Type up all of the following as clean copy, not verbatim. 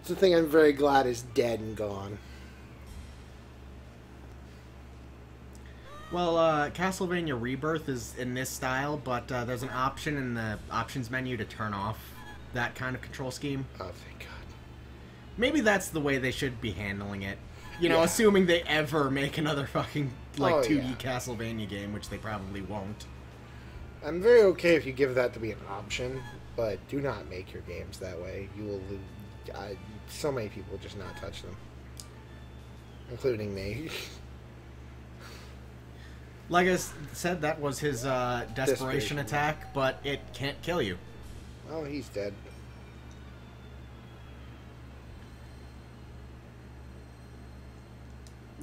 It's the thing I'm very glad is dead and gone. Well, Castlevania Rebirth is in this style, but there's an option in the options menu to turn off that kind of control scheme. Oh, thank God. Maybe that's the way they should be handling it. You know, Yeah. assuming they ever make another fucking, like, Oh, 2D yeah. Castlevania game, which they probably won't. I'm very okay if you give that to be an option, but do not make your games that way. You will lose. So many people will just not touch them, including me. Like I said, that was his desperation attack, but it can't kill you. Oh, he's dead.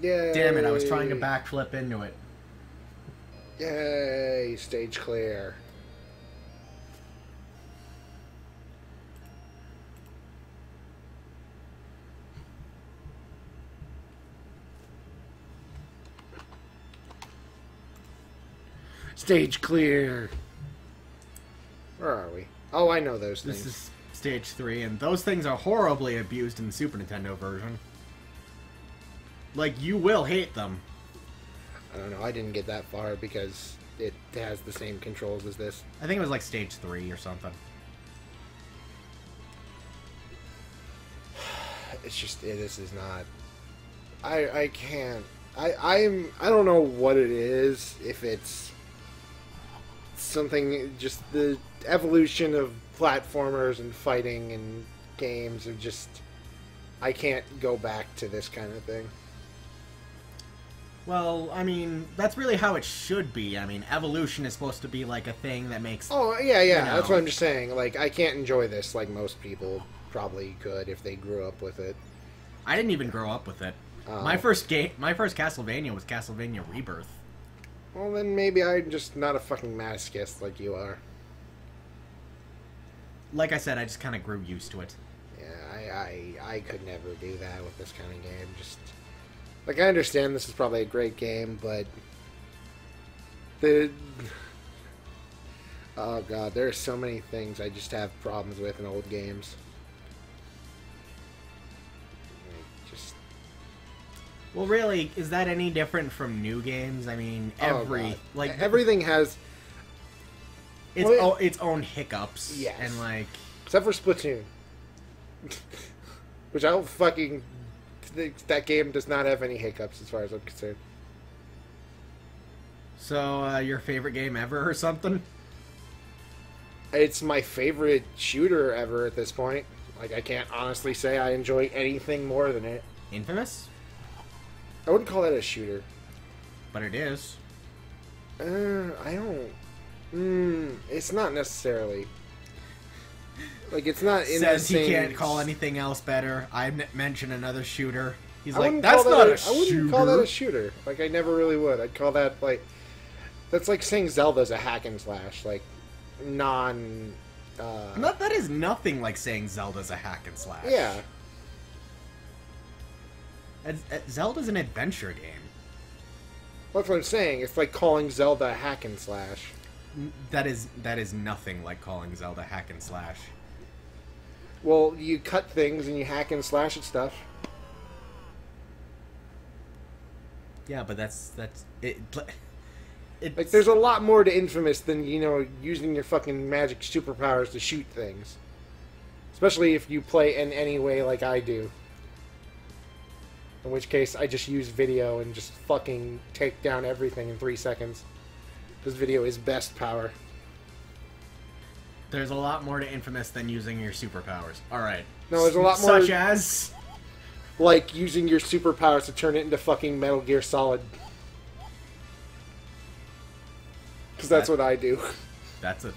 Yay! Damn it, I was trying to backflip into it. Yay! Stage clear. Stage clear. Where are we? Oh, I know those things. This is stage 3, and those things are horribly abused in the Super Nintendo version. Like, you will hate them. I don't know. I didn't get that far because it has the same controls as this. I think it was like stage 3 or something. It's just this is not. I can't. I don't know what it is. If it's something, just the evolution of platformers and fighting and games of just. I can't go back to this kind of thing. Well, I mean, that's really how it should be. I mean, evolution is supposed to be like a thing that makes... Oh, yeah, you know. that's what I'm just saying. Like, I can't enjoy this like most people probably could if they grew up with it. I didn't even grow up with it. My first Castlevania was Castlevania Rebirth. Well, then maybe I'm just not a fucking masochist like you are. Like I said, I just kind of grew used to it. Yeah, I could never do that with this kind of game. Just... Like, I understand this is probably a great game, but... Oh, God, there are so many things I just have problems with in old games. Just... Well, really, is that any different from new games? I mean, everything has... its own hiccups. Yes. And, like... Except for Splatoon. Which I don't fucking... That game does not have any hiccups as far as I'm concerned. So, your favorite game ever or something? It's my favorite shooter ever at this point. Like, I can't honestly say I enjoy anything more than it. Infamous? I wouldn't call that a shooter. But it is. I don't... it's not necessarily... Like, it's not in Says the same... he can't call anything else better. I mention another shooter. He's I like, wouldn't that's call not that a shooter. I wouldn't call that a shooter. Like, I never really would. I'd call that, like... That's like saying Zelda's a hack and slash. Like, non... That is nothing like saying Zelda's a hack and slash. Yeah. Zelda's an adventure game. That's what I'm saying. It's like calling Zelda a hack and slash. That is nothing like calling Zelda hack and slash. Well, you cut things and you hack and slash at stuff. Yeah, but that's it. Like, there's a lot more to Infamous than, you know, using your fucking magic superpowers to shoot things. Especially if you play in any way like I do. In which case, I just use video and just fucking take down everything in 3 seconds. Because video is best power. There's a lot more to Infamous than using your superpowers. Alright. No, there's a lot more... Such as... Like, using your superpowers to turn it into fucking Metal Gear Solid. Because that's what I do. That's a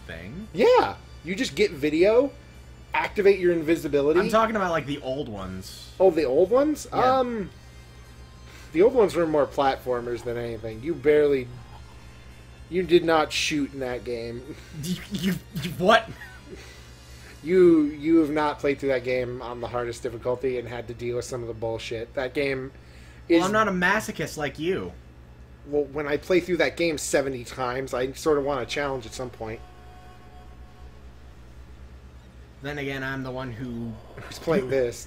thing? Yeah! You just get video, activate your invisibility... I'm talking about, like, the old ones. Oh, the old ones? Yeah. The old ones were more platformers than anything. You did not shoot in that game. You what? You have not played through that game on the hardest difficulty and had to deal with some of the bullshit. That game is... Well, I'm not a masochist like you. Well, when I play through that game 70 times, I sort of want a challenge at some point. Then again, I'm the one who's playing this.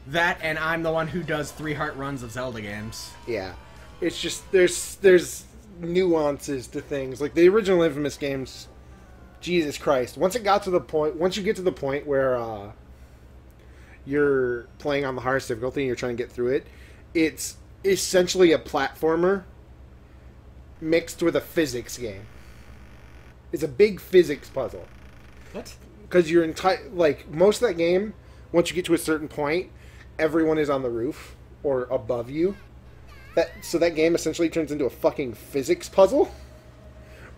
That, and I'm the one who does 3 heart runs of Zelda games. Yeah. It's just, there's nuances to things. Like, the original Infamous games, Jesus Christ. Once you get to the point where you're playing on the hardest difficulty and you're trying to get through it, it's essentially a platformer mixed with a physics game. It's a big physics puzzle. What? Because most of that game, once you get to a certain point, everyone is on the roof or above you. So that game essentially turns into a fucking physics puzzle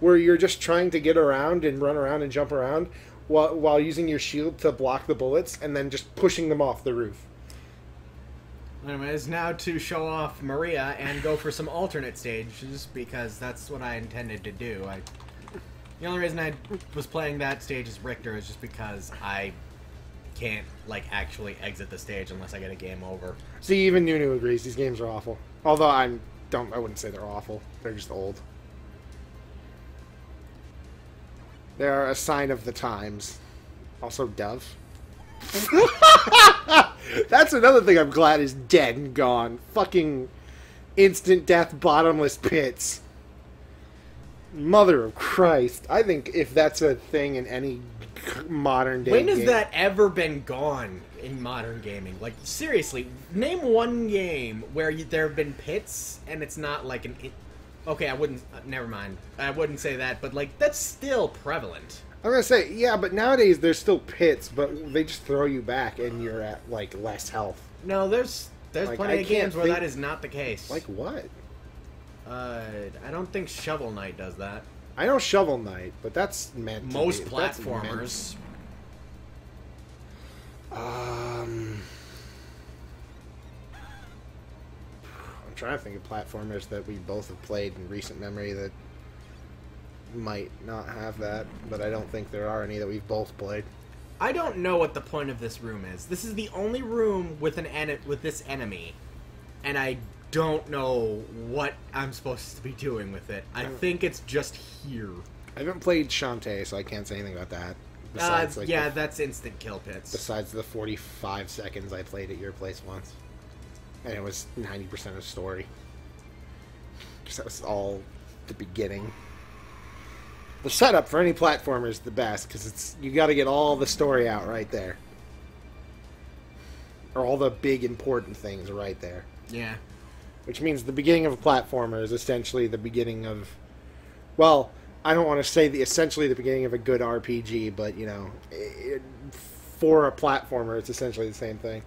where you're just trying to get around and run around and jump around while using your shield to block the bullets and then just pushing them off the roof. Anyways, now to show off Maria and go for some alternate stages, because that's what I intended to do. The only reason I was playing that stage as Richter is just because I can't, actually exit the stage unless I get a game over. See, even Nunu agrees these games are awful. Although I wouldn't say they're awful. They're just old. They're a sign of the times. Also, Dove. That's another thing I'm glad is dead and gone. Fucking instant death, bottomless pits. Mother of Christ. I think if that's a thing in any modern day When has game, that ever been gone in modern gaming? Seriously, name one game where there have been pits and it's not like an... Okay, I wouldn't... never mind. I wouldn't say that, but, that's still prevalent. I'm gonna say, yeah, but nowadays there's still pits, but they just throw you back and you're at, less health. No, there's plenty of games where that is not the case. Like what? I don't think Shovel Knight does that. I know Shovel Knight, but that's meant to Most be, platformers. I'm trying to think of platformers that we both have played in recent memory that might not have that, but I don't think there are any that we've both played. I don't know what the point of this room is. This is the only room with with this enemy, and I don't know what I'm supposed to be doing with it. I think it's just here. I haven't played Shantae, so I can't say anything about that. Besides, that's instant kill pits. Besides the 45 seconds I played at your place once. And it was 90% of story. Because that was all the beginning. The setup for any platformer is the best, because you got to get all the story out right there. Or all the big important things right there. Yeah. Which means the beginning of a platformer is essentially the beginning of... Well, I don't want to say essentially the beginning of a good RPG, but, for a platformer, it's essentially the same thing.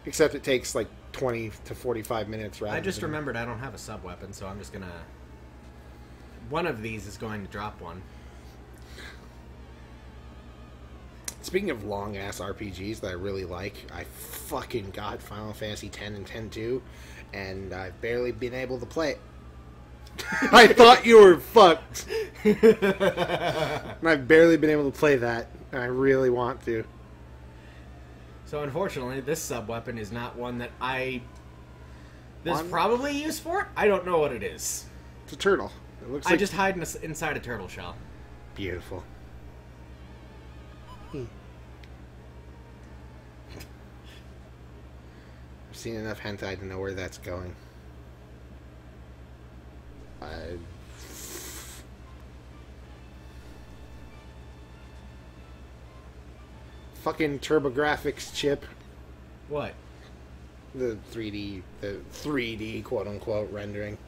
Except it takes, 20 to 45 minutes rather. I just remembered I don't have a sub-weapon, so I'm just gonna... One of these is going to drop one. Speaking of long-ass RPGs that I really like, I fucking got Final Fantasy X and X-2, and I've barely been able to play it. I thought you were fucked. And I've barely been able to play that, and I really want to. So unfortunately, this sub-weapon is not one that there's probably use for it. I don't know what it is. It's a turtle. It looks I just hide inside a turtle shell. Beautiful. I've seen enough hentai to know where that's going. Fucking TurboGrafx chip. What? The 3D quote-unquote rendering.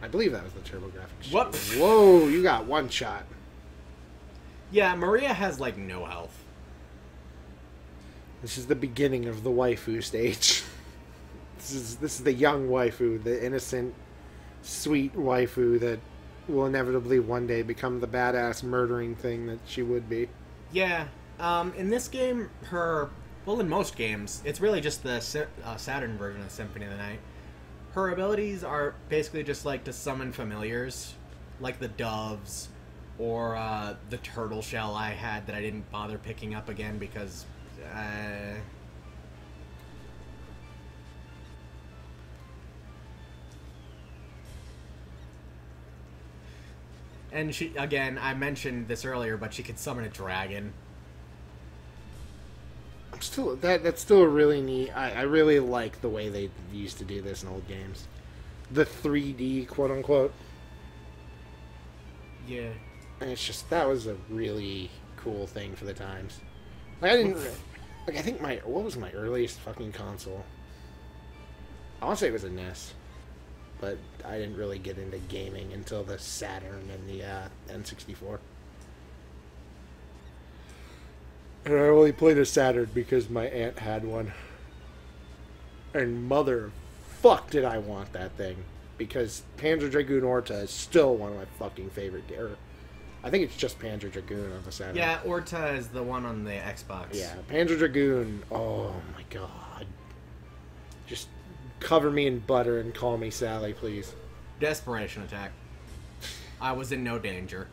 I believe that was the TurboGrafx chip. What? Whoa, you got one shot. Yeah, Maria has, no health. This is the beginning of the waifu stage. This is the young waifu, the innocent, sweet waifu that will inevitably one day become the badass murdering thing that she would be. Yeah. In this game, in most games, it's really just the Saturn version of Symphony of the Night. Her abilities are basically just to summon familiars, like the doves, or the turtle shell I had that I didn't bother picking up again because... And she, again, I mentioned this earlier, but she could summon a dragon. I'm still that's still really neat. I really like the way they used to do this in old games. The 3D quote unquote. Yeah. And it's just that was a really cool thing for the times. Like I didn't like I think what was my earliest fucking console? I want to say it was a NES. But I didn't really get into gaming until the Saturn and the N64. And I only played a Saturn because my aunt had one. And mother fuck did I want that thing. Because Panzer Dragoon Orta is still one of my fucking favorite I think it's just Panzer Dragoon on the Saturn. Yeah, Orta is the one on the Xbox. Yeah, Panzer Dragoon, oh my god. Just cover me in butter and call me Sally, please. Desperation attack. I was in no danger.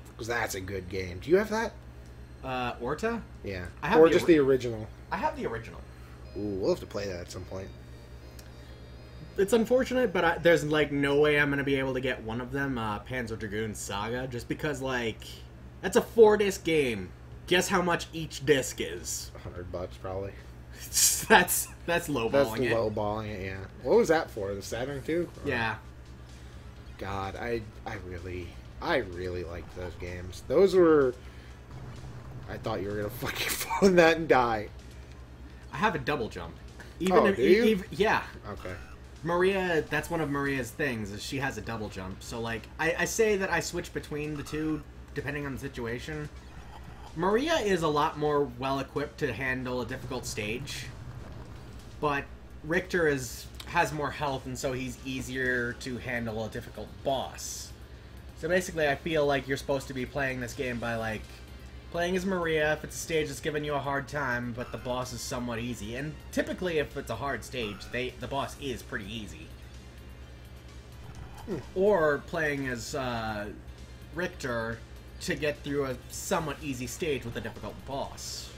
Because that's a good game. Do you have that? Orta? Yeah. I have or just the original. I have the original. Ooh, we'll have to play that at some point. It's unfortunate, but there's, like, no way I'm going to be able to get one of them, Panzer Dragoon Saga, just because, like, that's a 4-disc game. Guess how much each disc is? $100 probably. That's lowballing it. That's lowballing it, yeah. What was that for? The Saturn 2? Yeah. God, I really liked those games. Those were... I thought you were going to fucking fall in that and die. I have a double jump. Do you? Yeah. Okay. Maria, that's one of Maria's things, is she has a double jump. So, like, I say that I switch between the two, depending on the situation. Maria is a lot more well-equipped to handle a difficult stage. But Richter has more health, and so he's easier to handle a difficult boss. So basically, I feel like you're supposed to be playing this game by, like, playing as Maria if it's a stage that's giving you a hard time, but the boss is somewhat easy. And typically, if it's a hard stage, the boss is pretty easy. Or playing as Richter to get through a somewhat easy stage with a difficult boss.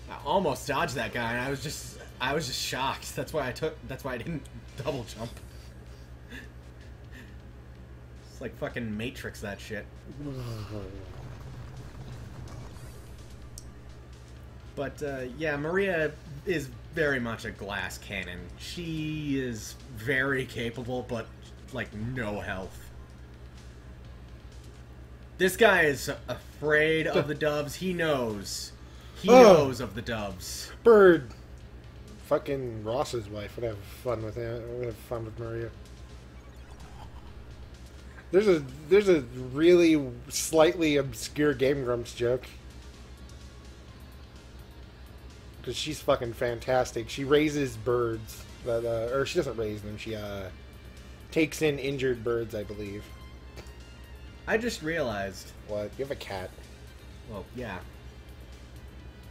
I almost dodged that guy, and I was just shocked. That's why I didn't double jump. It's like fucking Matrix, that shit. But, yeah, Maria is very much a glass cannon. She is very capable, but, like, no health. This guy is afraid of the doves. He knows. He knows of the doves. Bird. Fucking Ross's wife would have fun with him. Would have fun with Maria. There's a really slightly obscure Game Grumps joke. Because she's fucking fantastic. She raises birds. Or she doesn't raise them. She takes in injured birds, I believe. I just realized. What? You have a cat. Well, yeah.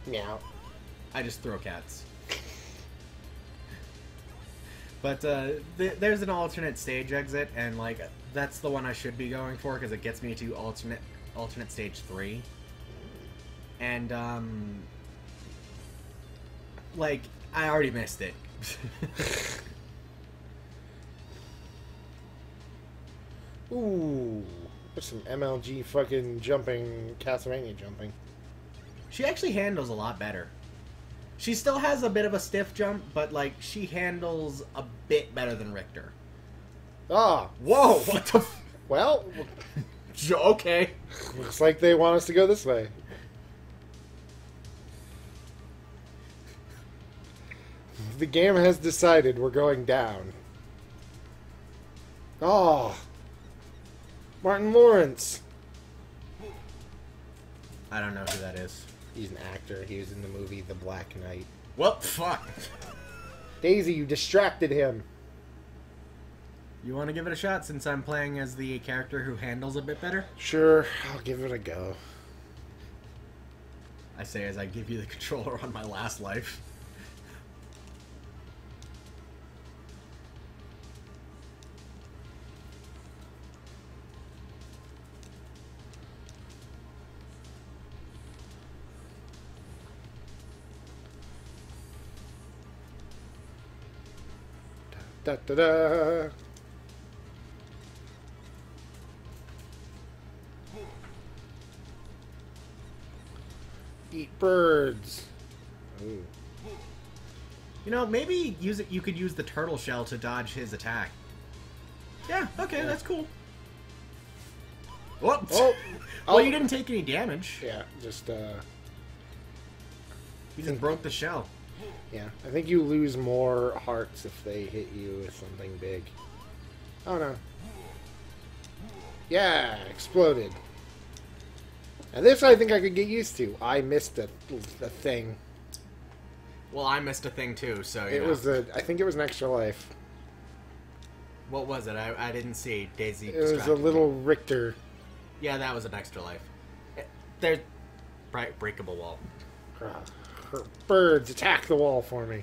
Meow. I just throw cats. But there's an alternate stage exit, and like that's the one I should be going for because it gets me to alternate stage 3. And like I already missed it. Ooh, there's some MLG fucking jumping, Castlevania jumping. She actually handles a lot better. She still has a bit of a stiff jump, but, like, she handles a bit better than Richter. Ah! Whoa! What the Well... okay. Looks like they want us to go this way. The game has decided we're going down. Oh! Martin Lawrence! I don't know who that is. He's an actor. He was in the movie The Black Knight. Well, fuck. Daisy, you distracted him. You want to give it a shot since I'm playing as the character who handles a bit better? Sure, I'll give it a go. I say as I give you the controller on my last life. Da da da. Eat birds. Ooh. You know, maybe use it. You could use the turtle shell to dodge his attack. Yeah. Okay, that's cool. Whoops. Oh. Well, you didn't take any damage. Yeah, just You just broke the shell. yeah. I think you lose more hearts if they hit you with something big. Oh no. Yeah, exploded. And this I think I could get used to. I missed a thing. Well, I missed a thing too, so It was I think it was an extra life. What was it? I didn't see. Daisy. It was a little Richter. Yeah, that was an extra life. There's breakable wall. Birds, attack the wall for me.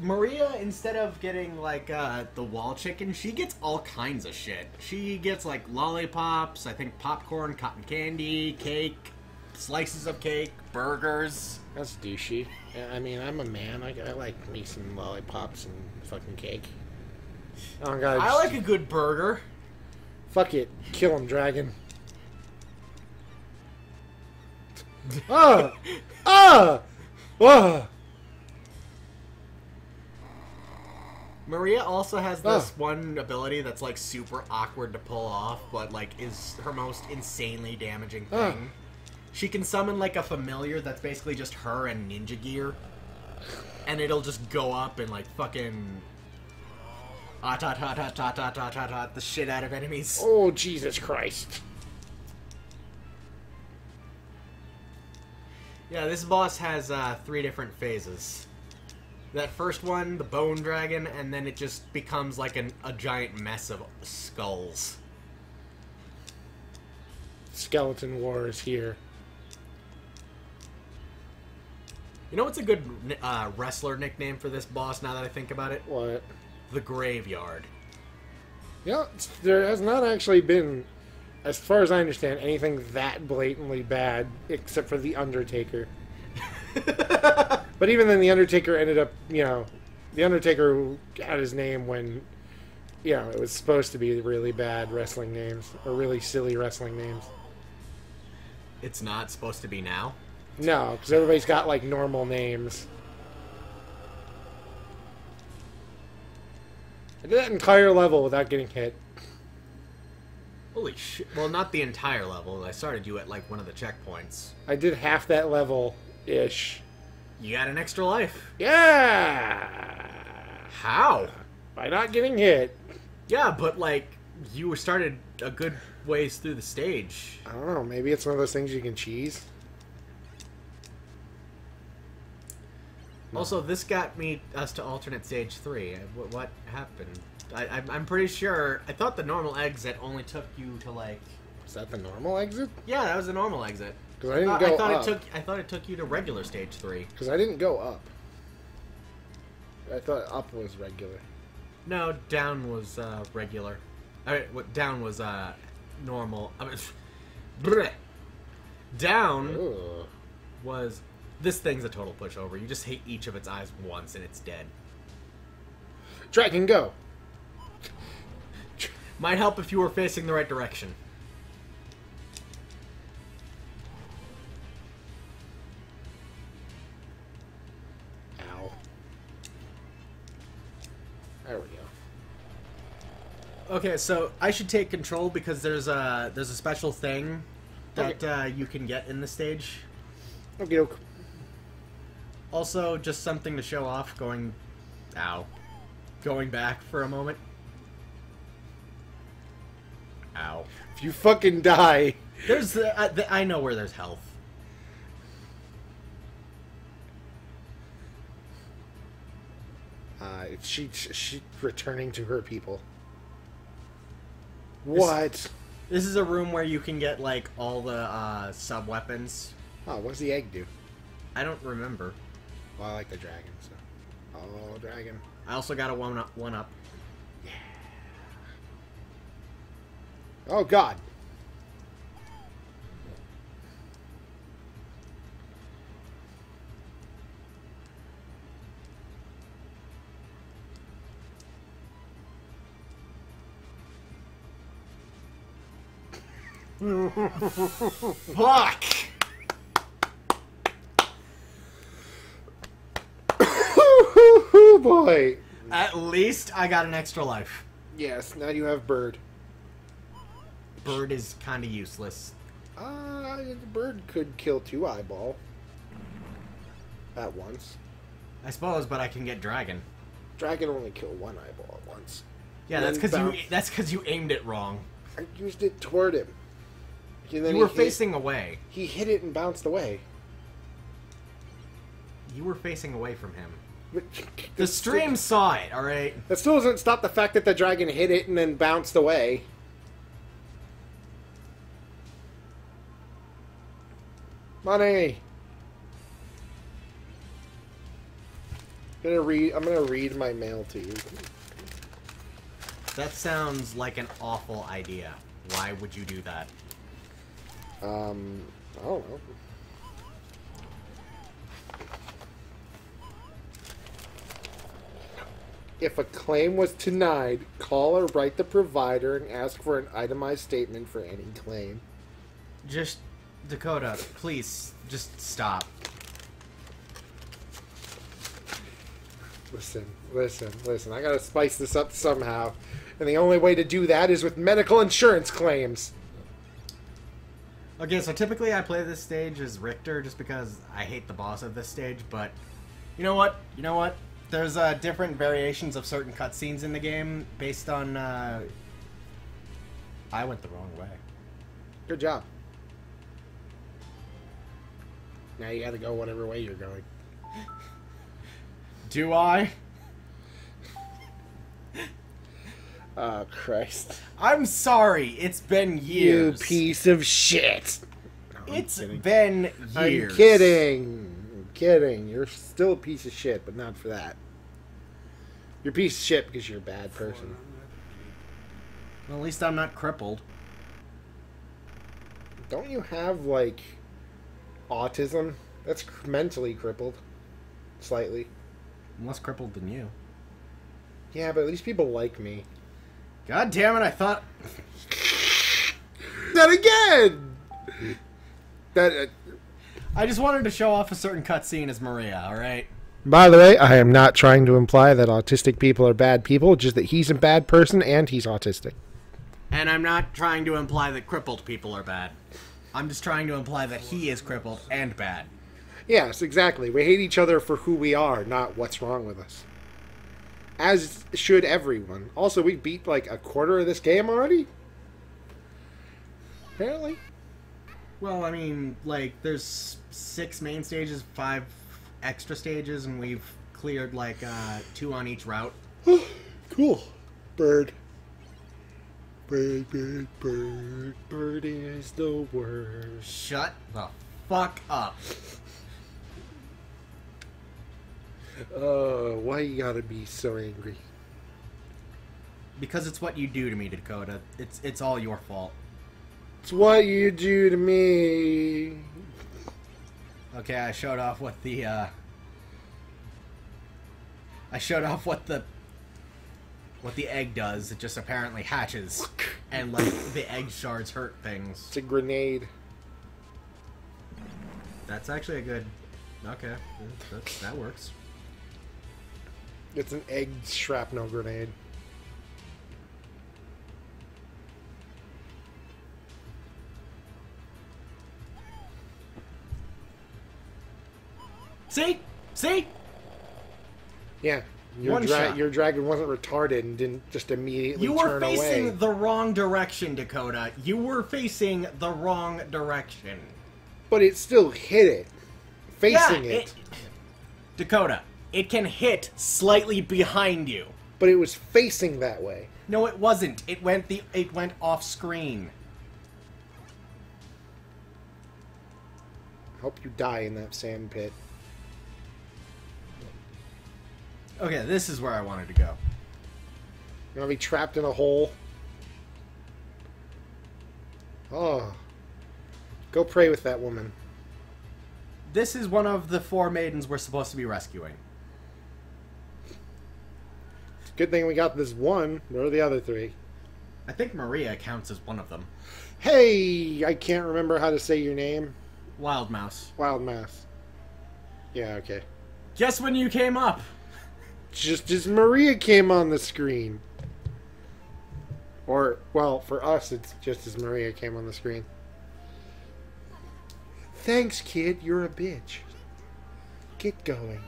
Maria, instead of getting like the wall chicken, she gets all kinds of shit. She gets like lollipops, I think popcorn, cotton candy, cake, slices of cake, burgers. That's douchey. I mean, I'm a man. I like me some lollipops and fucking cake. Oh god. I like a good burger. Fuck it. Kill him, dragon. Ah! Ah! Ah! Maria also has this one ability that's like super awkward to pull off, but like is her most insanely damaging thing. She can summon like a familiar that's basically just her and ninja gear, and it'll just go up and like fucking the shit out of enemies. Oh, Jesus Christ. Yeah, this boss has 3 different phases. That first one, the bone dragon, and then it just becomes like a giant mess of skulls. Skeleton War is here. You know what's a good wrestler nickname for this boss now that I think about it? What? The Graveyard. Yeah, there has not actually been, as far as I understand, anything that blatantly bad except for The Undertaker. But even then, The Undertaker ended up, The Undertaker had his name when, it was supposed to be really bad wrestling names, or really silly wrestling names. It's not supposed to be now? No, because everybody's got, like, normal names. I did that entire level without getting hit. Holy shit. Well, not the entire level. I started you at, like, one of the checkpoints. I did half that level-ish. You got an extra life. Yeah! How? By not getting hit. Yeah, but, like, you started a good ways through the stage. I don't know. Maybe it's one of those things you can cheese. Also, this got us to alternate stage 3. What happened? I'm pretty sure. I thought the normal exit only took you to like. Is that the normal exit? Yeah, that was the normal exit. Because I didn't go up. I thought it took you to regular stage 3. Because I didn't go up. I thought up was regular. No, down was regular. Down was normal. I mean, bleh. Down was. This thing's a total pushover. You just hit each of its eyes once and it's dead. Dragon, go! Might help if you were facing the right direction. Ow. There we go. Okay, so I should take control because there's a special thing that you can get in the stage. Okie doke. Also, just something to show off, going back for a moment. Ow. If you fucking die. There's, I know where there's health. She returning to her people. What? This is a room where you can get, like, all the, sub-weapons. Oh, what does the egg do? I don't remember. Well, I like the dragon, so... Oh, dragon. I also got a one-up. Yeah. Oh, God. Fuck! Boy! At least I got an extra life. Yes, now you have Bird. Bird is kind of useless. The Bird could kill 2 eyeball at once. I suppose, but I can get Dragon. Dragon only kill 1 eyeball at once. Yeah, that's because you aimed it wrong. I used it toward him. And then you were facing away. He hit it and bounced away. You were facing away from him. But the stream saw it, alright? That still doesn't stop the fact that the dragon hit it and then bounced away. Money! I'm gonna read my mail to you. That sounds like an awful idea. Why would you do that? I don't know. If a claim was denied, call or write the provider and ask for an itemized statement for any claim. Just, Dakota, please, just stop. Listen. I gotta spice this up somehow. And the only way to do that is with medical insurance claims. Okay, so typically I play this stage as Richter just because I hate the boss of this stage, but you know what? There's different variations of certain cutscenes in the game based on, I went the wrong way. Good job. Now you gotta go whatever way you're going. Do I? Oh, Christ. I'm sorry, it's been years. You piece of shit. No, it's been years. I'm kidding. You're still a piece of shit, but not for that. You're a piece of shit because you're a bad person. Well, at least I'm not crippled. Don't you have, like, autism? That's mentally crippled. Slightly. I'm less crippled than you. Yeah, but at least people like me. God damn it, I thought... That again! I just wanted to show off a certain cutscene as Maria, alright? By the way, I am not trying to imply that autistic people are bad people, just that he's a bad person and he's autistic. And I'm not trying to imply that crippled people are bad. I'm just trying to imply that he is crippled and bad. Yes, exactly. We hate each other for who we are, not what's wrong with us. As should everyone. Also, we beat like a quarter of this game already? Apparently. Well, I mean, like, there's 6 main stages, 5 extra stages, and we've cleared like 2 on each route. Cool. Bird. Bird is the worst. Shut the fuck up. Why you gotta be so angry? Because it's what you do to me, Dakota. It's all your fault. It's what you do to me. Okay, I showed off what the egg does. It just apparently hatches, and like the egg shards hurt things. It's a grenade. That's actually a good. Okay, that works. It's an egg shrapnel grenade. See? Yeah. Your dragon wasn't retarded and didn't just immediately turn away. You were facing the wrong direction, Dakota. You were facing the wrong direction. But it still hit it. Facing it. Dakota, it can hit slightly behind you. But it was facing that way. No, it wasn't. It went off screen. Hope you die in that sand pit. Okay, this is where I wanted to go. You want to be trapped in a hole? Oh. Go pray with that woman. This is one of the 4 maidens we're supposed to be rescuing. Good thing we got this one. Where are the other 3? I think Maria counts as one of them. Hey, I can't remember how to say your name. Wild Mouse. Wild Mouse. Yeah, okay. Guess when you came up? Just as Maria came on the screen. Or, well, for us, it's just as Maria came on the screen. Thanks, kid. You're a bitch. Get going.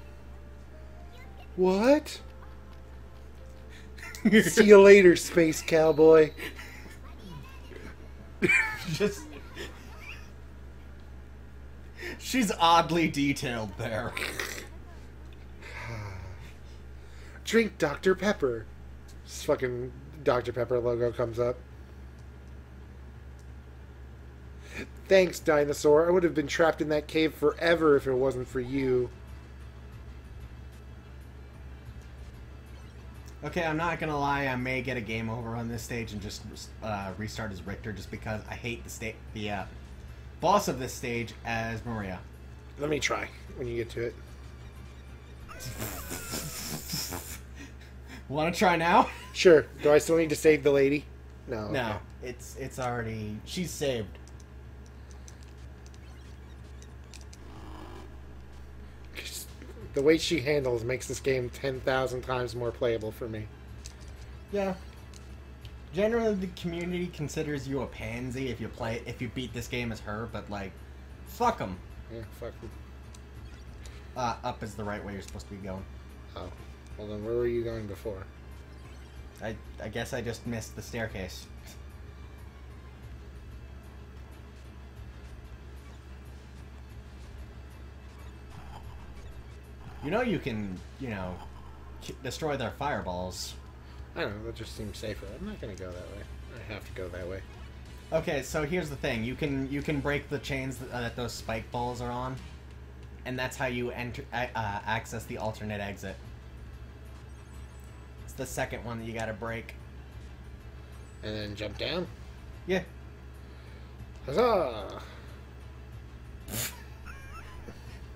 What? See you later, space cowboy. Just... She's oddly detailed there. Drink Dr. Pepper. This fucking Dr. Pepper logo comes up. Thanks, dinosaur. I would have been trapped in that cave forever if it wasn't for you. Okay, I'm not gonna lie. I may get a game over on this stage and just restart as Richter, just because I hate the boss of this stage as Maria. Let me try when you get to it. Want to try now? Sure. Do I still need to save the lady? No. No, okay. It's already... She's saved. The way she handles makes this game 10,000 times more playable for me. Yeah. Generally, the community considers you a pansy if you beat this game as her, but like, fuck them. Yeah, fuck them. Up is the right way you're supposed to be going. Oh. Well then, where were you going before? I guess I just missed the staircase. You know you can, destroy their fireballs. I don't know, that just seems safer. I'm not gonna go that way. I have to go that way. Okay, so here's the thing. You can break the chains that those spike balls are on, and that's how you access the alternate exit. It's the second one that you gotta break. And then jump down? Yeah. Huzzah!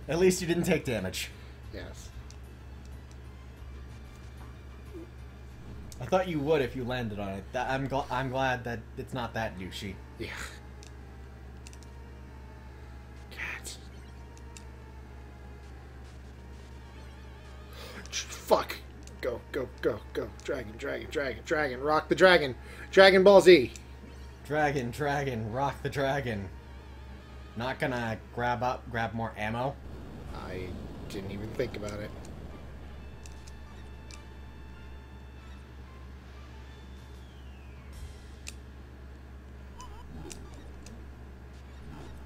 At least you didn't take damage. Yes. I thought you would if you landed on it. I'm glad that it's not that douchey. Yeah. Cats. Fuck. Go, go, go, go. Dragon, dragon, dragon, dragon. Rock the dragon. Dragon Ball Z. Dragon, dragon, rock the dragon. Not gonna grab more ammo? I didn't even think about it.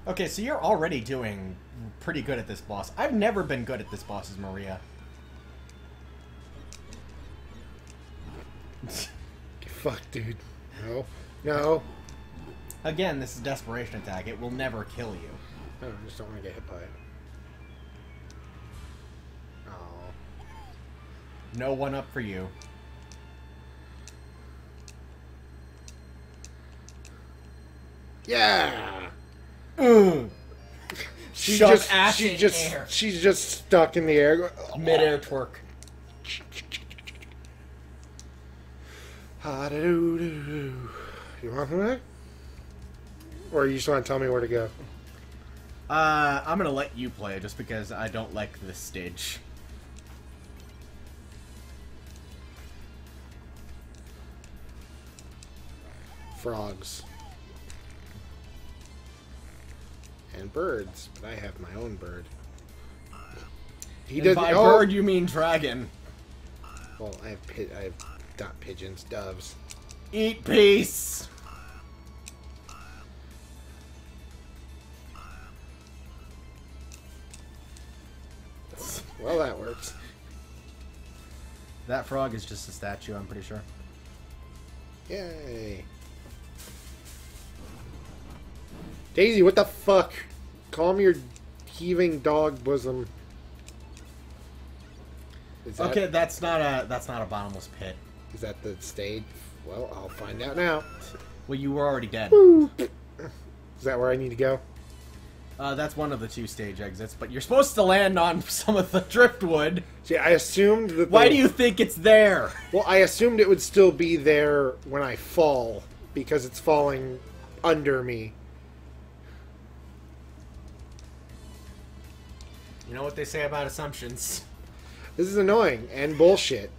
Okay, so you're already doing pretty good at this boss. I've never been good at this boss as Maria. Fuck, dude. No. No. Again, this is desperation attack. It will never kill you. I just don't want to get hit by it. Oh. No one up for you. Yeah. She's just stuck in the air. Mid-air twerk. You want that? Or you just want to tell me where to go? I'm gonna let you play just because I don't like this stage. Frogs. And birds, but I have my own bird. By bird you mean dragon. Well, I have not pigeons, doves. Eat peace. Well, that works. That frog is just a statue, I'm pretty sure. Yay. Daisy, what the fuck? Calm your heaving dog bosom. Okay, that's not a bottomless pit. Is that the stage? Well, I'll find out now. Well, you were already dead. Woo. Is that where I need to go? That's one of the 2 stage exits, but you're supposed to land on some of the driftwood. See, I assumed that... Why do you think it's there? Well, I assumed it would still be there when I fall, because it's falling under me. You know what they say about assumptions. This is annoying and bullshit.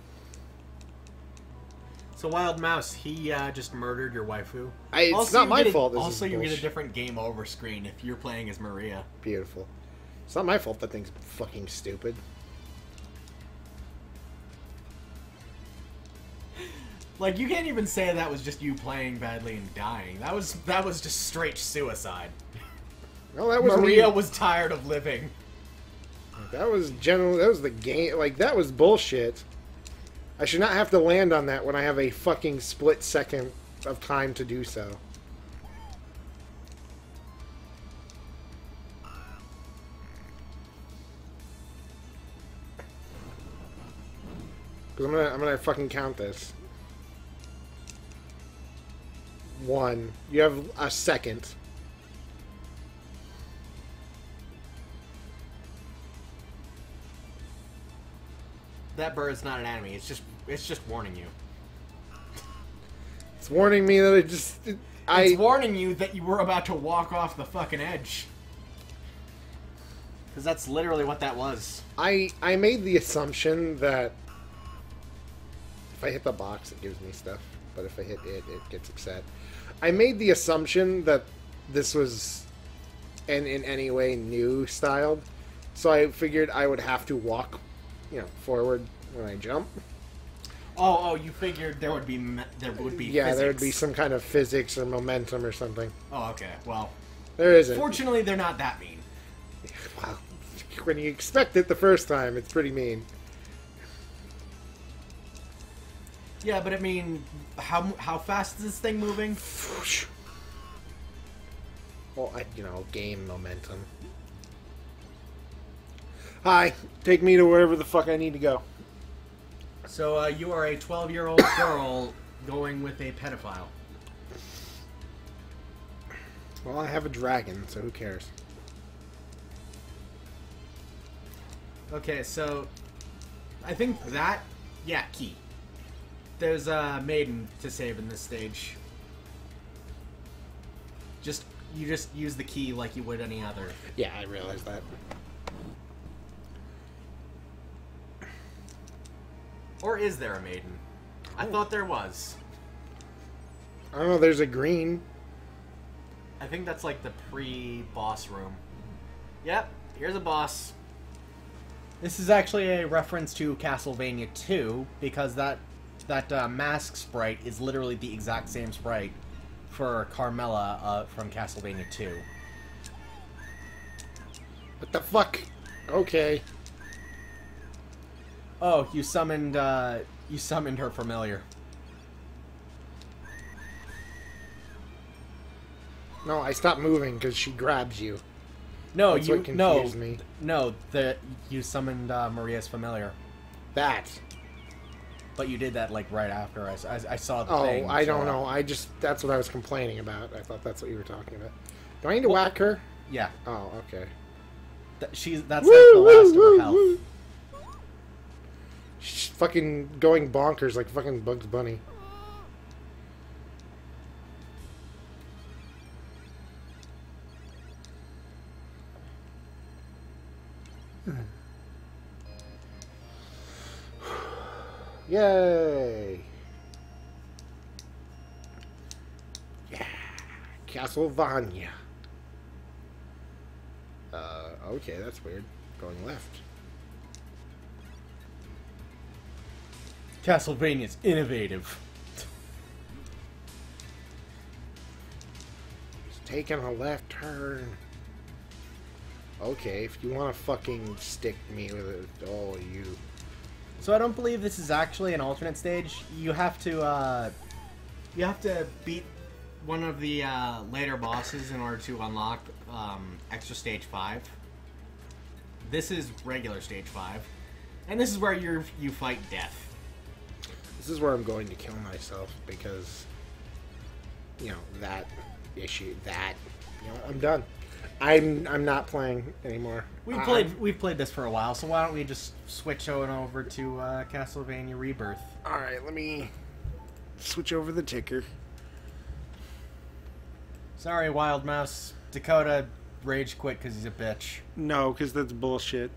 So Wild Mouse, he just murdered your waifu. It's not my fault. Also, you get a different game over screen if you're playing as Maria. Beautiful. It's not my fault that thing's fucking stupid. Like, you can't even say that was just you playing badly and dying. That was just straight suicide. Well, that was Maria was tired of living. That was the game. Like, that was bullshit. I should not have to land on that when I have a fucking split second of time to do so. Because I'm gonna fucking count this. 1. You have a second. That bird's not an enemy. It's just warning you. It's warning me that It's warning you that you were about to walk off the fucking edge. Because that's literally what that was. I made the assumption that if I hit the box, it gives me stuff. But if I hit it, it gets upset. I made the assumption that this was in any way new styled. So I figured I would have to walk, forward when I jump. Oh, you figured there would be physics. There would be some kind of physics or momentum or something. Oh, okay. Well, there isn't. Fortunately, they're not that mean. Well, when you expect it the first time, it's pretty mean. Yeah, but I mean, how fast is this thing moving? Well, game momentum. Hi, take me to wherever the fuck I need to go. So, you are a 12-year-old girl going with a pedophile. Well, I have a dragon, so who cares? Okay, so I think that... Yeah, key. There's a maiden to save in this stage. You just use the key like you would any other. Yeah, I realized that. Or is there a maiden? I thought there was. I don't know, there's a green. I think that's like the pre-boss room. Yep, here's a boss. This is actually a reference to Castlevania 2, because that mask sprite is literally the exact same sprite for Carmella from Castlevania 2. What the fuck? Okay. Oh, you summoned her familiar. No, I stopped moving because she grabs you. No, That's what confused me. No, you summoned Maria's familiar. That. But you did that like right after I saw the thing. thing. Oh, I don't know. That's what I was complaining about. I thought that's what you were talking about. Do I need to whack her? Yeah. Oh, okay. That's like the last of her health. Woo. She's fucking going bonkers like fucking Bugs Bunny. Yay! Yeah, Castlevania. Okay, that's weird. Going left. Castlevania's innovative. He's taking a left turn. Okay, if you want to fucking stick me with it, oh, you. So I don't believe this is actually an alternate stage. You have to beat one of the later bosses in order to unlock extra stage 5. This is regular stage 5, and this is where you fight death. This is where I'm going to kill myself because, that issue. I'm done. I'm not playing anymore. We've played this for a while, so why don't we just switch on over to Castlevania Rebirth? All right, let me switch over the ticker. Sorry, Wild Mouse. Dakota rage quit because he's a bitch. No, because that's bullshit.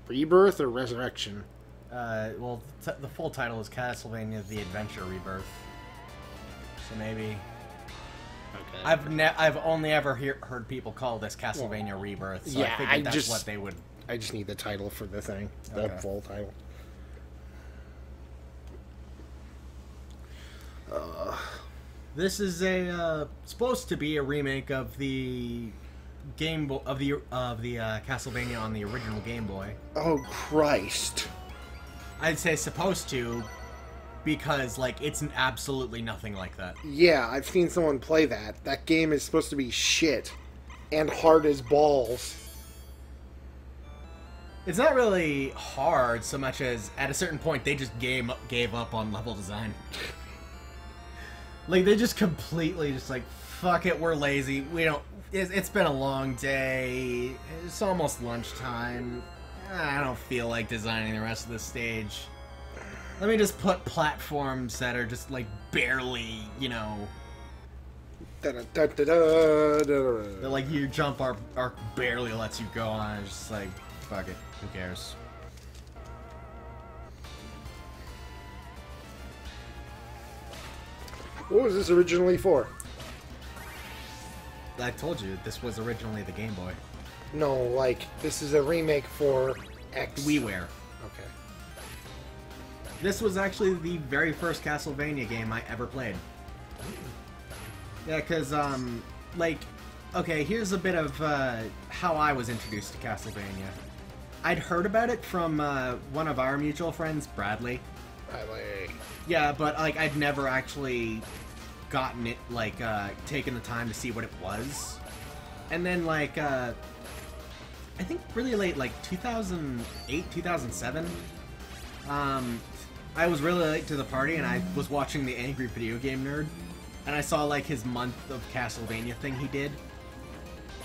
Rebirth or Resurrection? Well, the full title is Castlevania: The Adventure Rebirth. So maybe. Okay. I've only ever heard people call this Castlevania Rebirth. So yeah, I figured that's what they would. I just need the title for the thing, the full title. This is supposed to be a remake of the Castlevania on the original Game Boy. Oh Christ! I'd say supposed to, because like it's absolutely nothing like that. Yeah, I've seen someone play that. That game is supposed to be shit and hard as balls. It's not really hard so much as at a certain point they just gave up on level design. Like they just completely just like, fuck it, we're lazy. We don't. It's been a long day. It's almost lunchtime. I don't feel like designing the rest of the stage. Let me just put platforms that are just like barely, you know. That like your jump arc barely lets you go on. It's just like, fuck it. Who cares? What was this originally for? I told you, this was originally the Game Boy. No, like, this is a remake for X. WiiWare. Okay. This was actually the very first Castlevania game I ever played. Yeah, because, like, okay, here's a bit of how I was introduced to Castlevania. I'd heard about it from one of our mutual friends, Bradley. Yeah, but, like, I'd never actually gotten it, like, taken the time to see what it was. And then, like, I think really late, like, 2008, 2007, I was really late to the party, and I was watching the Angry Video Game Nerd, and I saw, like, his month of Castlevania thing he did.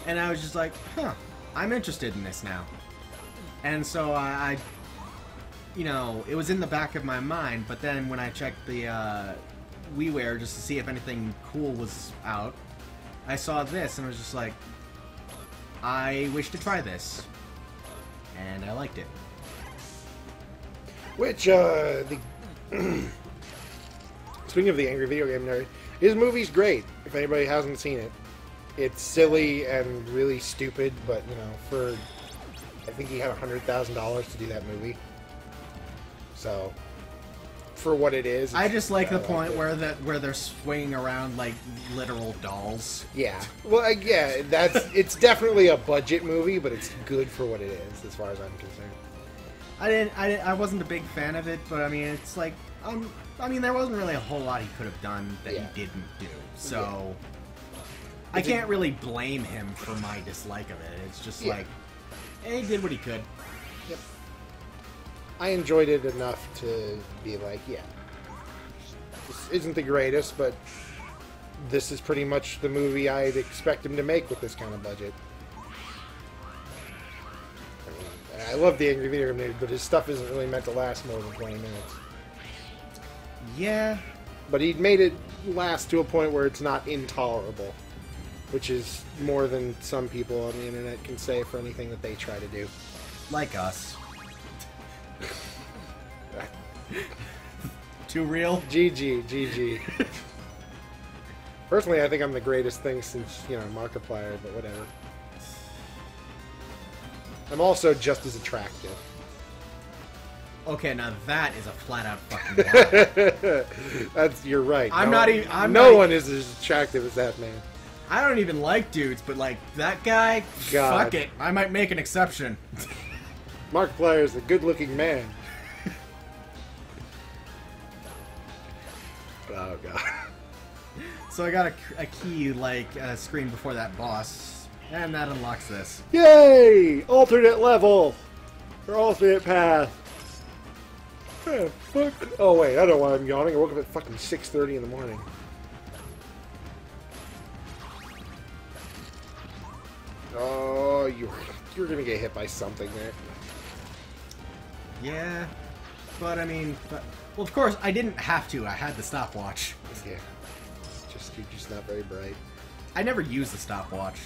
And I was just like, huh, I'm interested in this now. And so I you know, it was in the back of my mind, but then when I checked the WiiWare just to see if anything cool was out, I saw this and I was just like, I wish to try this. And I liked it. Which, speaking of the Angry Video Game Nerd, his movie's great, if anybody hasn't seen it. It's silly and really stupid, but, you know, for, I think he had $100,000 to do that movie. So, for what it is, I just like the point where they're swinging around like literal dolls. Yeah, well, yeah, it's definitely a budget movie, but it's good for what it is, as far as I'm concerned. I wasn't a big fan of it, but I mean, it's like, I mean, there wasn't really a whole lot he could have done that he didn't do. So, I can't really blame him for my dislike of it. It's just like, he did what he could. Yep. I enjoyed it enough to be like, yeah, this isn't the greatest, but this is pretty much the movie I'd expect him to make with this kind of budget. I mean, I love the Angry Video Game Nerd, but his stuff isn't really meant to last more than 20 minutes. Yeah. But he made it last to a point where it's not intolerable, which is more than some people on the internet can say for anything that they try to do. Like us. Too real? GG. Personally, I think I'm the greatest thing since, you know, Markiplier, but whatever. I'm also just as attractive. Okay, now that is a flat-out fucking lie. You're right. No one is as attractive as that man. I don't even like dudes, but, like, that guy, God. Fuck it. I might make an exception. Markiplier is a good-looking man. Oh, God. So I got a key, like, screen before that boss, and that unlocks this. Yay! Alternate level! Or alternate path. Oh, fuck. Oh, wait, I don't know why I'm yawning. I woke up at fucking 6:30 in the morning. Oh, you you're gonna get hit by something there. Yeah, but I mean, well, of course, I didn't have to. I had the stopwatch. Yeah. You're just not very bright. I never use the stopwatch.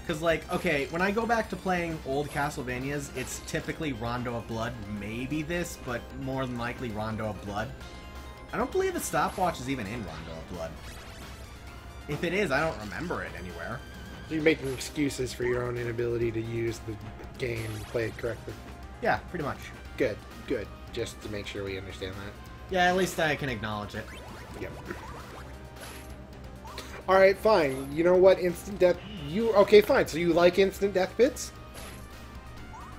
Because, like, okay, when I go back to playing old Castlevanias, it's typically Rondo of Blood, maybe this, but more than likely Rondo of Blood. I don't believe the stopwatch is even in Rondo of Blood. If it is, I don't remember it anywhere. You're making excuses for your own inability to use the game and play it correctly. Yeah, pretty much. Good, good. Just to make sure we understand that. Yeah, at least I can acknowledge it. Yep. Alright, fine. You know what? Instant death... Okay, fine. So you like instant death bits?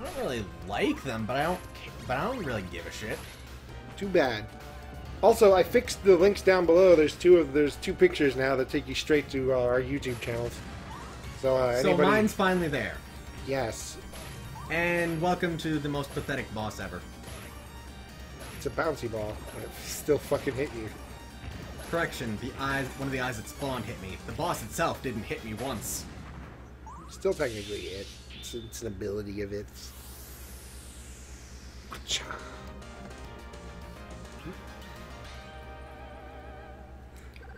I don't really like them, but I don't really give a shit. Too bad. Also, I fixed the links down below. There's two pictures now that take you straight to our YouTube channels. So, So mine's finally there. Yes. And welcome to the most pathetic boss ever. It's a bouncy ball, but it still fucking hit you. Correction, one of the eyes that spawned hit me. The boss itself didn't hit me once. Still technically it. It's an ability of its.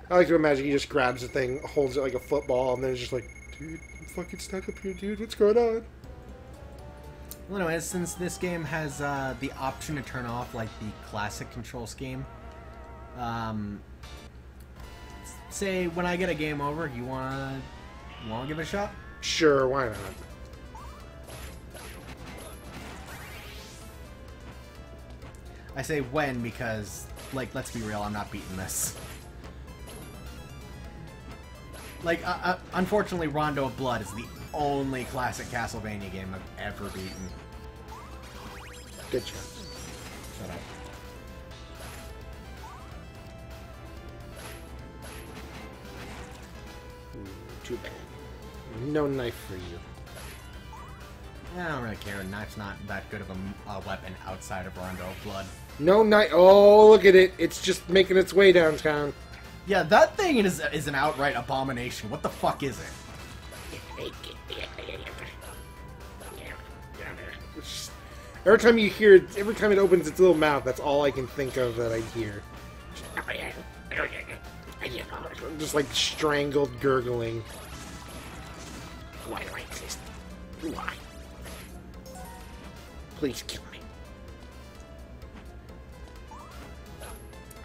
I like to imagine he just grabs the thing, holds it like a football, and then it's just like, dude, I'm fucking stuck up here, dude. What's going on? Well, anyways, since this game has the option to turn off like the classic control scheme, say when I get a game over, you wanna give it a shot? Sure, why not? I say when because, like, let's be real, I'm not beating this. Like, unfortunately, Rondo of Blood is the only classic Castlevania game I've ever beaten. Good job. Shut up. Too bad. No knife for you. I don't really care. A knife's not that good of a weapon outside of Rondo of Blood. No knife. Oh, look at it. It's just making its way downtown. Yeah, that thing is an outright abomination. What the fuck is it? Every time you hear it, every time it opens its little mouth, that's all I can think of that I hear. Just like strangled gurgling. Why do I exist? Why? Please kill me.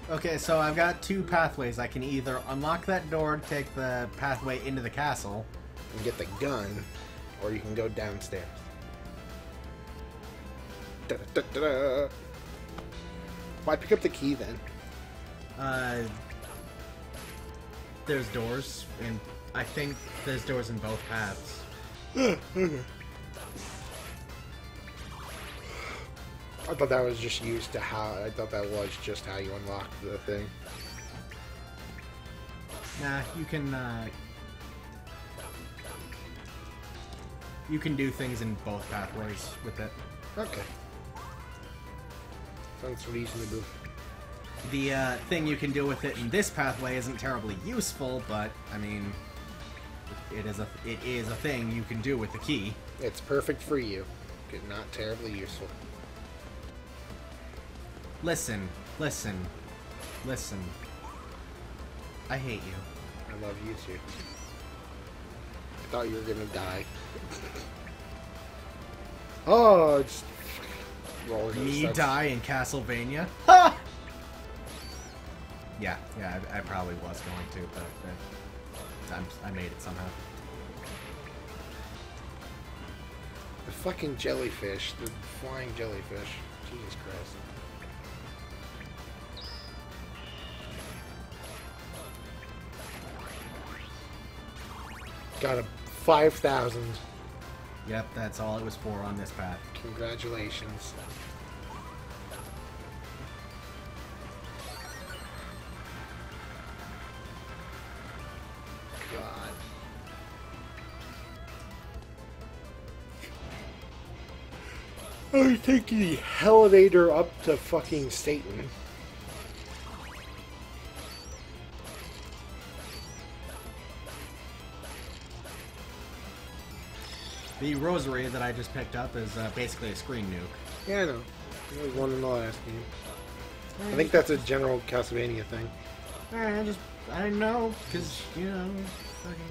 Okay, so I've got two pathways. I can either unlock that door to take the pathway into the castle, And get the gun, or you can go downstairs. Da-da-da-da-da. Why pick up the key then? There's doors, and I think there's doors in both paths. Okay. I thought that was just used to how. I thought that was just how you unlock the thing. Nah, you can do things in both pathways with it. Okay. Sounds reasonable. The thing you can do with it in this pathway isn't terribly useful, but I mean, it is a thing you can do with the key. It's perfect for you, but not terribly useful. Listen. I hate you. I love you too. I thought you were gonna die. Oh, it's rolling. Me die in Castlevania? Ha! Yeah, I probably was going to, but I made it somehow. The fucking jellyfish, the flying jellyfish. Jesus Christ. Got a 5,000. Yep, that's all it was for on this path. Congratulations. God. I'm taking the elevator up to fucking Satan. The rosary that I just picked up is basically a screen nuke. Yeah, I know. There was one in the last game. I think that's a general Castlevania thing. I didn't know, because, you know, fucking...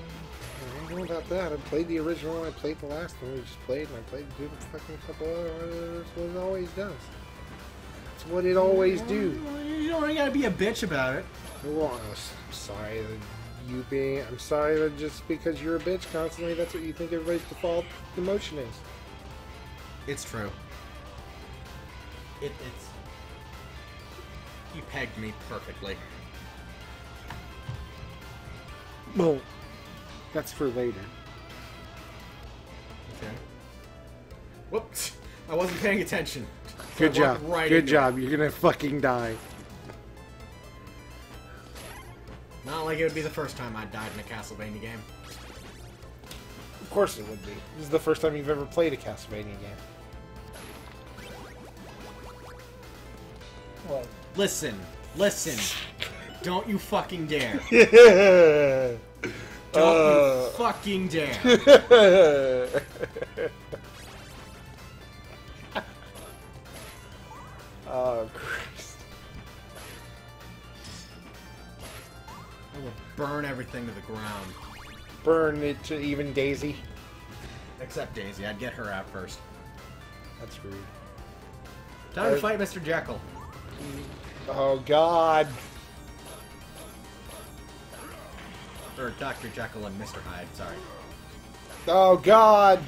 I don't know about that. I played the original, I played the last one we just played, and I played a fucking couple other. That's what it always does. That's what it always do. You don't gotta be a bitch about it. Well, I'm sorry that I'm sorry that just because you're a bitch constantly, that's what you think everybody's default emotion is. It's true. It's... You pegged me perfectly. Well, that's for later. Okay. Whoops. I wasn't paying attention. Good job. Good job. You're gonna fucking die. Not like it would be the first time I died in a Castlevania game. Of course it would be. This is the first time you've ever played a Castlevania game. What? Listen. Don't you fucking dare. Don't you fucking dare. Oh, Christ. I will burn everything to the ground. Burn it to even Daisy. Except Daisy. I'd get her out first. That's rude. Time to fight Mr. Jekyll. Oh, God. Or Dr. Jekyll and Mr. Hyde, sorry. Oh, God.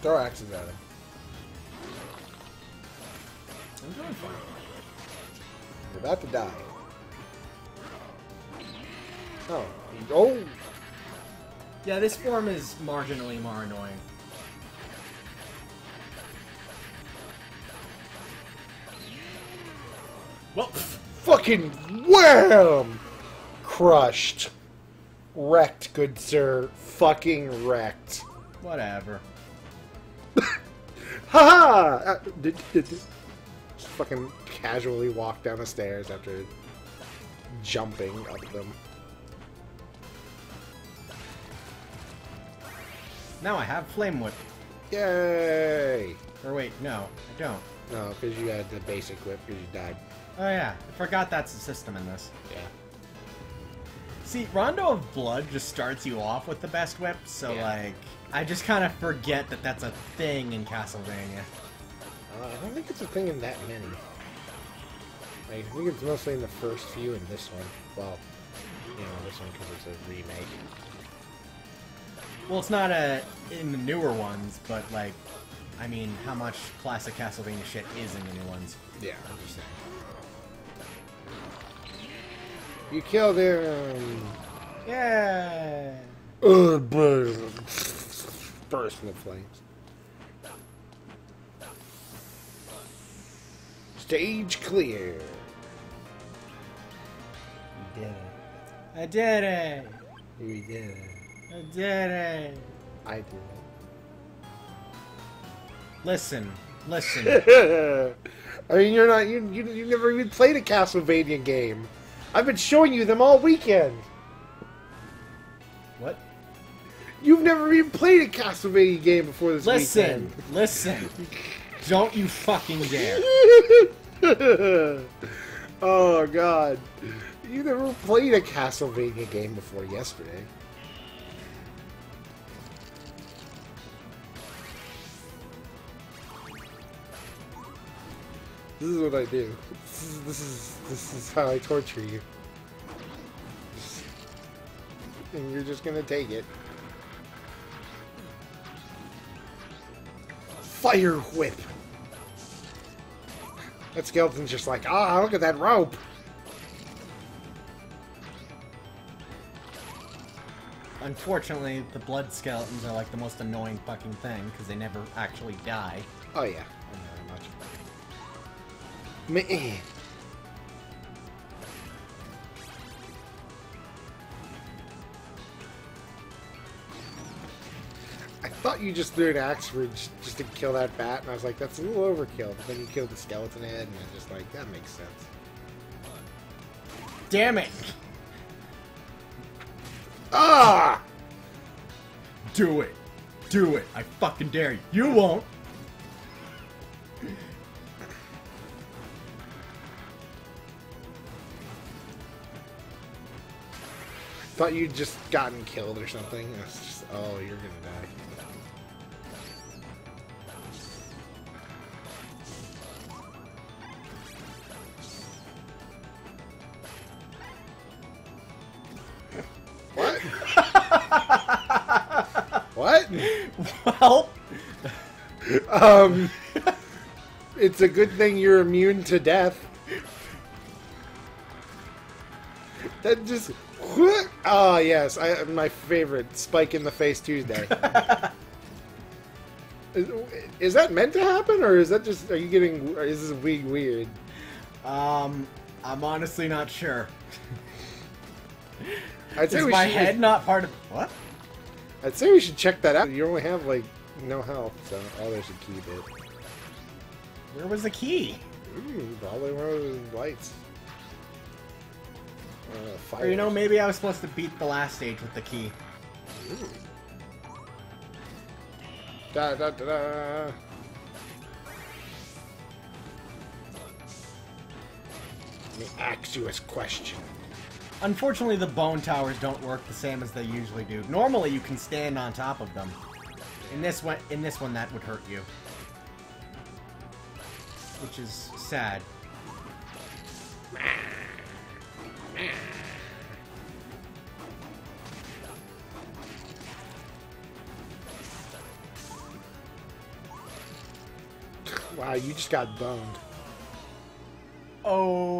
Throw axes at him. I'm doing fine. You're about to die. Oh. Oh! Yeah, this form is marginally more annoying. Well, fucking wham! Crushed. Wrecked, good sir. Fucking wrecked. Whatever. Ha-ha! Just fucking casually walk down the stairs after jumping up them. Now I have Flame Whip. Yay! Or wait, no, I don't. No, because you had the basic whip because you died. Oh yeah, I forgot that's the system in this. Yeah. See, Rondo of Blood just starts you off with the best whip, so like, I just kind of forget that that's a thing in Castlevania. I don't think it's a thing in that many. Like, I think it's mostly in the first few in this one. Well, you know, this one because it's a remake. Well, it's not in the newer ones, but like, I mean, how much classic Castlevania shit is in the new ones? Yeah, I'm just saying. You killed him! Yeah! Burst into flames. Stage clear. You did it. I did it! You did it. I did it! I did it. Listen. I mean, you're not. You never even played a Castlevania game. I've been showing you them all weekend. What? You've never even played a Castlevania game before this weekend. Listen. Don't you fucking dare. Oh, God. You never played a Castlevania game before yesterday. This is what I do. This is how I torture you. And you're just gonna take it. Fire whip! That skeleton's just like, ah, look at that rope! Unfortunately, the blood skeletons are like the most annoying fucking thing, because they never actually die. Oh yeah, I know that much. Meh. I thought you just threw an axe for just to kill that bat, and I was like, that's a little overkill. But then you killed the skeleton head, and I'm just like, that makes sense. Damn it! Ah! Do it. Do it. I fucking dare you. You won't. Thought you'd just gotten killed or something. It's just, oh, you're gonna die. What? What? Well, it's a good thing you're immune to death. That just... Oh, yes. My favorite. Spike in the face Tuesday. Is that meant to happen, or is that just... Are you getting... Is this weird? I'm honestly not sure. I'd say Is we my should, head not part of... What? I'd say we should check that out. You only have, like, no health, so... Oh, there's a key bit. Where was the key? Probably one of those lights. Or, you know, maybe I was supposed to beat the last stage with the key. Da da da da. Let me ask you a question. Unfortunately, the bone towers don't work the same as they usually do. Normally, you can stand on top of them. In this one, that would hurt you, which is sad. Wow, you just got boned. Oh.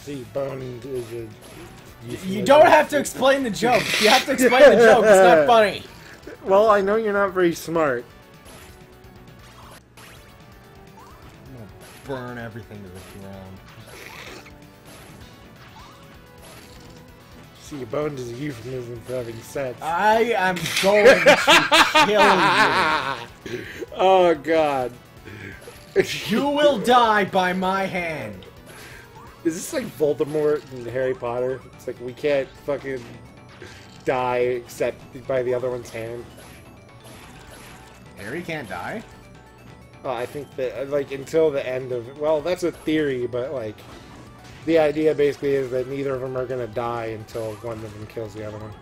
See, boned is a... You don't have to explain the joke. You have to explain the joke. It's not funny. Well, I know you're not very smart. I'm gonna burn everything to the ground. See, your boned is a euphemism for having sex. I am going to kill you. Oh, God. You will die by my hand. Is this like Voldemort in Harry Potter? It's like we can't fucking die except by the other one's hand. Harry can't die? I think that, like, until the end of... Well, that's a theory, but, like... The idea basically is that neither of them are going to die until one of them kills the other one.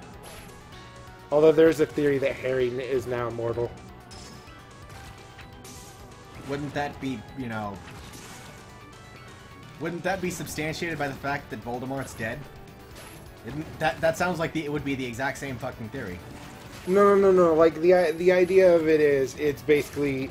Although there's a theory that Harry is now immortal. Wouldn't that be, you know... Wouldn't that be substantiated by the fact that Voldemort's dead? That sounds like it would be the exact same fucking theory. No. Like, the idea of it is, it's basically...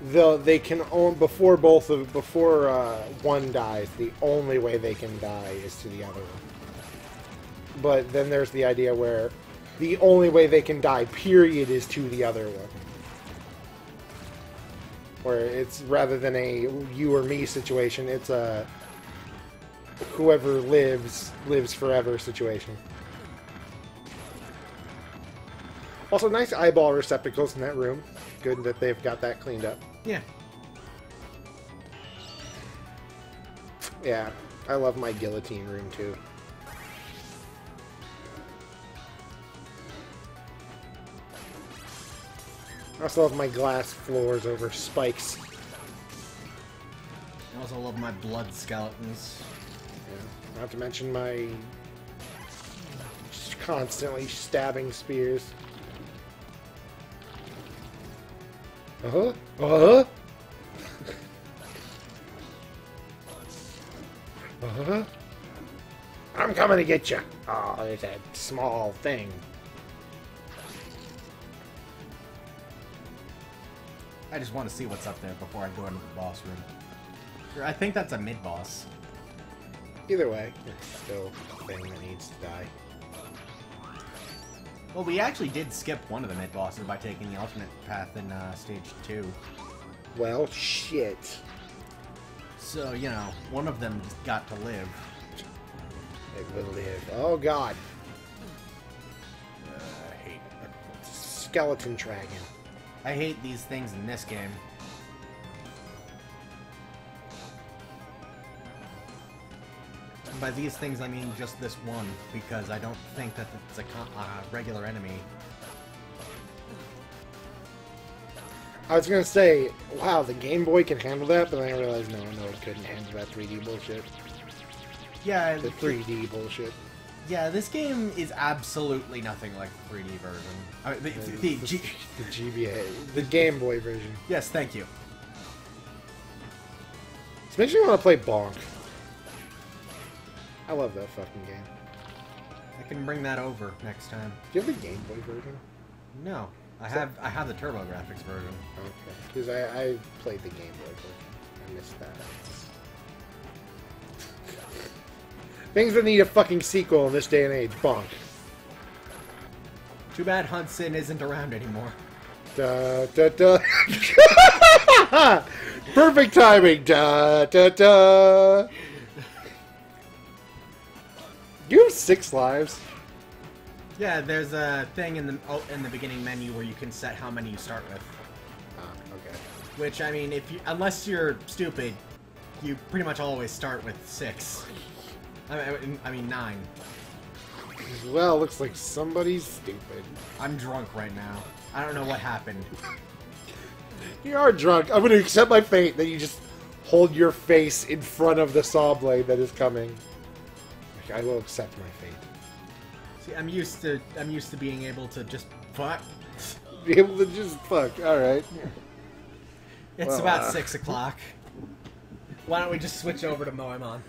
They can own before one dies. The only way they can die is to the other one. But then there's the idea where the only way they can die, period, is to the other one. Where it's rather than a you or me situation, it's a whoever lives forever situation. Also, nice eyeball receptacles in that room. Good that they've got that cleaned up. Yeah. Yeah, I love my guillotine room too. I also love my glass floors over spikes. I also love my blood skeletons. Yeah, not to mention my constantly stabbing spears. Uh-huh. Uh-huh. Uh-huh. I'm coming to get you. Oh, there's that small thing. I just want to see what's up there before I go into the boss room. I think that's a mid-boss. Either way, it's still a thing that needs to die. Well, we actually did skip one of the mid-bosses by taking the alternate path in Stage 2. Well, shit. So, you know, one of them got to live. It will live. Oh, God. I hate Skeleton dragon. I hate these things in this game. by these things I mean just this one, because I don't think that it's a regular enemy. I was gonna say, wow, the Game Boy can handle that, but then I realized, no, it couldn't handle that 3D bullshit. Yeah, the 3D bullshit. Yeah, this game is absolutely nothing like the 3D version. I mean, the GBA, the Game Boy version. Yes, thank you. This makes me want to play Bonk. I love that fucking game. I can bring that over next time. Do you have the Game Boy version? No, I have the TurboGrafx version. Okay, because I played the Game Boy version. I missed that. Things that need a fucking sequel in this day and age. Bonk. Too bad Hudson isn't around anymore. Da da da. Perfect timing. Da da da. You have 6 lives. Yeah, there's a thing in the beginning menu where you can set how many you start with. Okay. Which, I mean, unless you're stupid, you pretty much always start with 6. I mean 9. Well, looks like somebody's stupid. I'm drunk right now. I don't know what happened. You are drunk. I'm going to accept my fate that you just hold your face in front of the saw blade that is coming. I will accept my fate. See, I'm used to being able to just fuck. Be able to just fuck. All right. It's about 6 o'clock. Why don't we just switch over to Moemon?